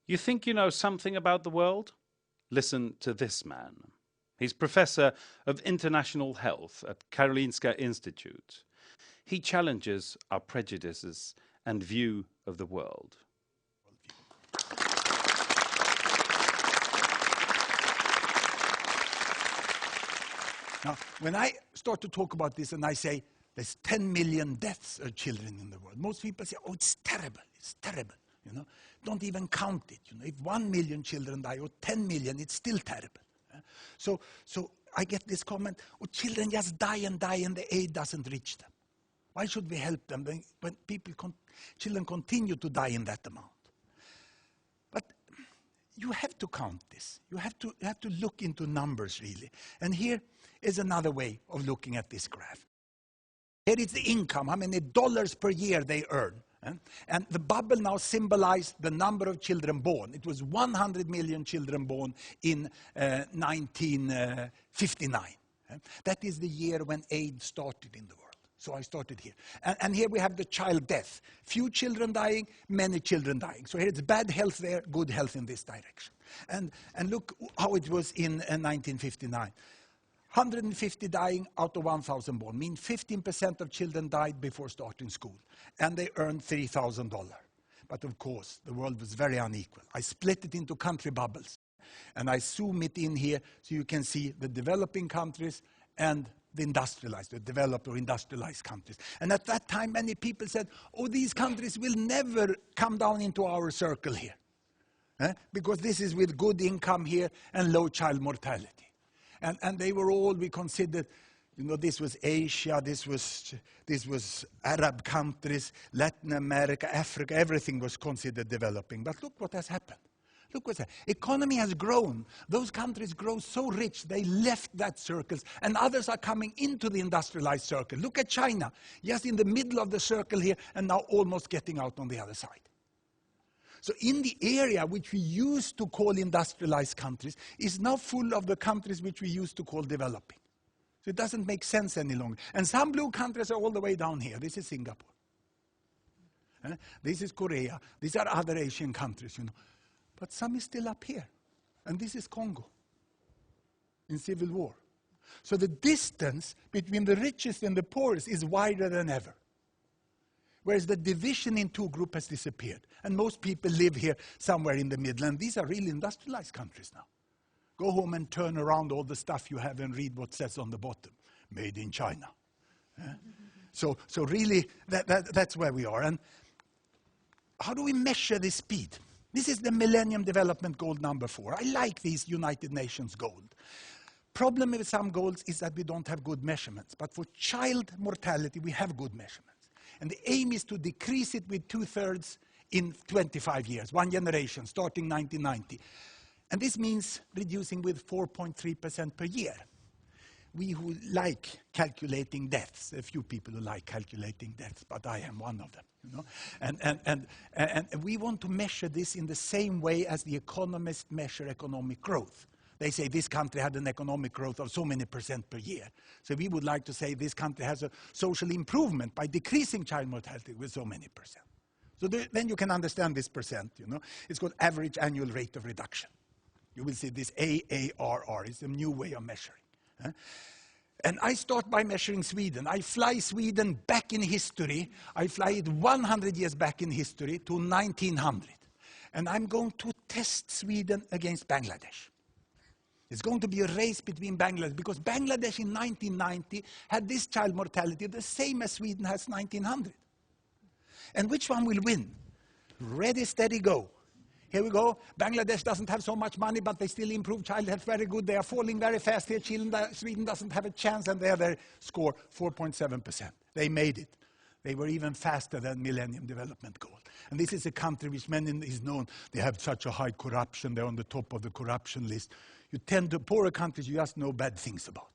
You think you know something about the world? Listen to this man. He's professor of international health at Karolinska Institute. He challenges our prejudices and view of the world. Now, when I start to talk about this and I say there's 10 million deaths of children in the world, most people say, oh, it's terrible, you know. Don't even count it, you know. If 1 million children die or 10 million, it's still terrible. So I get this comment, oh, children just die and the aid doesn't reach them. Why should we help them when children continue to die in that amount? But you have to count this. You have to look into numbers, really. And here is another way of looking at this graph. Here is the income, how many dollars per year they earn. And the bubble now symbolized the number of children born. It was 100 million children born in 1959. That is the year when AIDS started in the world. So I started here. And here we have the child death. Few children dying, many children dying. So here it's bad health there, good health in this direction. And look how it was in 1959. 150 dying out of 1,000 born, means 15% of children died before starting school. And they earned $3,000. But of course, the world was very unequal. I split it into country bubbles. And I zoom it in here so you can see the developing countries and the industrialized, the developed or industrialized countries. And at that time, many people said, oh, these countries will never come down into our circle here. Because this is with good income here and low child mortality. And they were all, we considered, you know, this was Asia, this was Arab countries, Latin America, Africa, everything was considered developing. But look what has happened. Look what's happened. Economy has grown. Those countries grow so rich, they left that circles, and others are coming into the industrialized circle. Look at China, just in the middle of the circle here, and now almost getting out on the other side. So in the area which we used to call industrialized countries is now full of the countries which we used to call developing. So it doesn't make sense any longer. And some blue countries are all the way down here. This is Singapore. This is Korea. These are other Asian countries, you know. But some is still up here. And this is Congo in civil war. So the distance between the richest and the poorest is wider than ever. Whereas the division in two groups has disappeared. And most people live here somewhere in the middle. And these are really industrialized countries now. Go home and turn around all the stuff you have and read what says on the bottom. Made in China. So really, that's where we are. And how do we measure this speed? This is the Millennium Development Goal number 4. I like these United Nations goals. Problem with some goals is that we don't have good measurements. But for child mortality, we have good measurements. And the aim is to decrease it with 2/3 in 25 years, one generation, starting 1990. And this means reducing with 4.3% per year. We who like calculating deaths, a few people who like calculating deaths, but I am one of them, you know. And we want to measure this in the same way as the economists measure economic growth. They say this country had an economic growth of so many % per year. So we would like to say this country has a social improvement by decreasing child mortality with so many %. So then you can understand this %, you know. It's called average annual rate of reduction. You will see this AARR is a new way of measuring. And I start by measuring Sweden. I fly Sweden back in history. I fly it 100 years back in history to 1900. And I'm going to test Sweden against Bangladesh. It's going to be a race between Bangladesh, because Bangladesh in 1990 had this child mortality the same as Sweden has 1900. And which one will win? Ready, steady, go. Here we go. Bangladesh doesn't have so much money, but they still improve child health very good. They are falling very fast here. Sweden doesn't have a chance, and there they score 4.7%. They made it. They were even faster than Millennium Development Goal. And this is a country which many is known. They have such a high corruption. They're on the top of the corruption list. You tend to poorer countries you just know bad things about.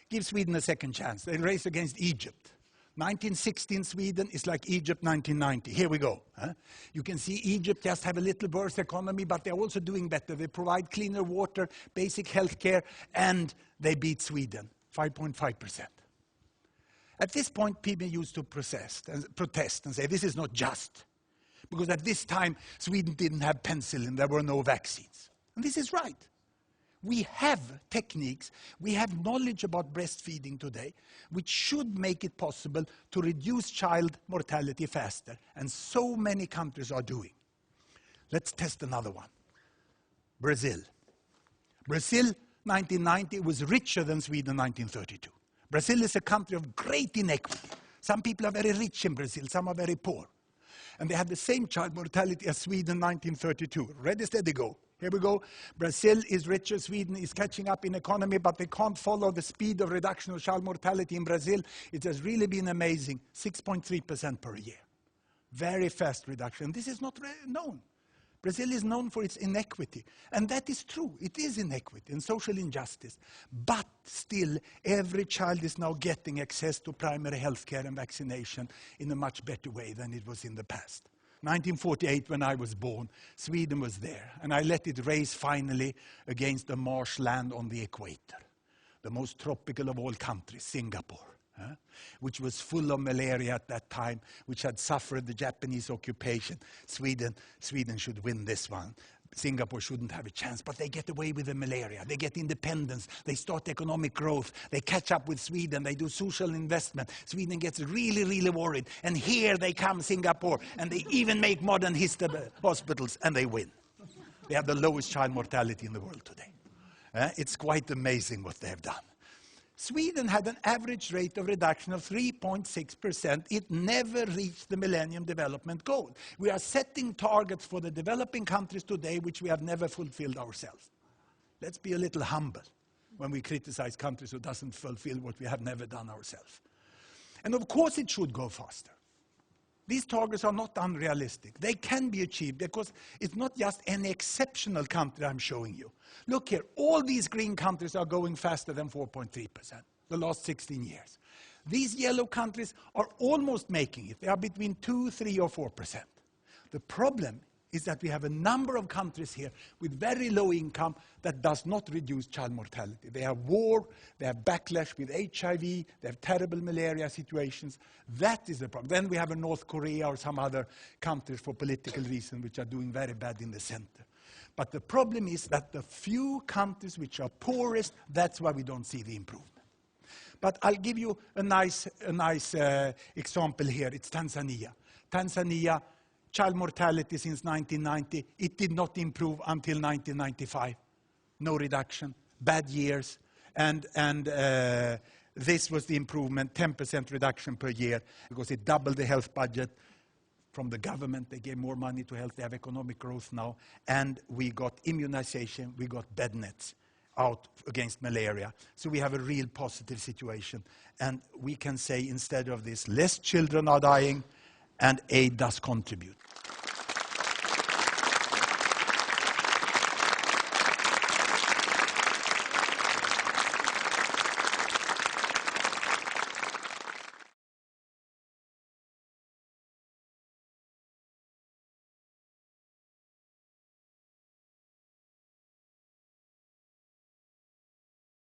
Give Sweden a second chance. They race against Egypt. 1916 Sweden is like Egypt 1990. Here we go. You can see Egypt just have a little worse economy, but they're also doing better. They provide cleaner water, basic health care, and they beat Sweden, 5.5%. At this point, people used to protest and say, this is not just. because at this time Sweden didn't have penicillin, there were no vaccines. And this is right. We have techniques, we have knowledge about breastfeeding today, which should make it possible to reduce child mortality faster. And so many countries are doing. Let's test another one. Brazil. Brazil, 1990, was richer than Sweden, 1932. Brazil is a country of great inequity. Some people are very rich in Brazil, some are very poor. And they had the same child mortality as Sweden, 1932. Ready, steady, go. Here we go. Brazil is richer, Sweden is catching up in economy, but they can't follow the speed of reduction of child mortality in Brazil. It has really been amazing, 6.3% per year. Very fast reduction. This is not known. Brazil is known for its inequity. And that is true. It is inequity and social injustice. But still, every child is now getting access to primary health care and vaccination in a much better way than it was in the past. 1948, when I was born, Sweden was there. And I let it race finally against the marshland on the equator. The most tropical of all countries, Singapore. Which was full of malaria at that time, which had suffered the Japanese occupation. Sweden should win this one. Singapore shouldn't have a chance, but they get away with the malaria. They get independence. They start economic growth. They catch up with Sweden. They do social investment. Sweden gets really, really worried. And here they come, Singapore, and they even make modern hospitals, and they win. They have the lowest child mortality in the world today. It's quite amazing what they have done. Sweden had an average rate of reduction of 3.6%. It never reached the Millennium Development Goal. We are setting targets for the developing countries today which we have never fulfilled ourselves. Let's be a little humble when we criticize countries who doesn't fulfill what we have never done ourselves. And of course it should go faster. These targets are not unrealistic. They can be achieved because it's not just any exceptional country I'm showing you. Look here, all these green countries are going faster than 4.3% the last 16 years. These yellow countries are almost making it. They are between 2, 3, or 4%. The problem is that we have a number of countries here with very low income that does not reduce child mortality. They have war, they have backlash with HIV, they have terrible malaria situations. That is the problem. Then we have a North Korea or some other countries for political reasons which are doing very bad in the center. But the problem is that the few countries which are poorest, that's why we don't see the improvement. But I'll give you a nice example here. It's Tanzania. Tanzania, child mortality since 1990, it did not improve until 1995. No reduction, bad years, and this was the improvement, 10% reduction per year, because it doubled the health budget from the government. They gave more money to health, they have economic growth now, and we got immunization, we got bed nets out against malaria. So we have a real positive situation, and we can say instead of this, less children are dying, and aid does contribute.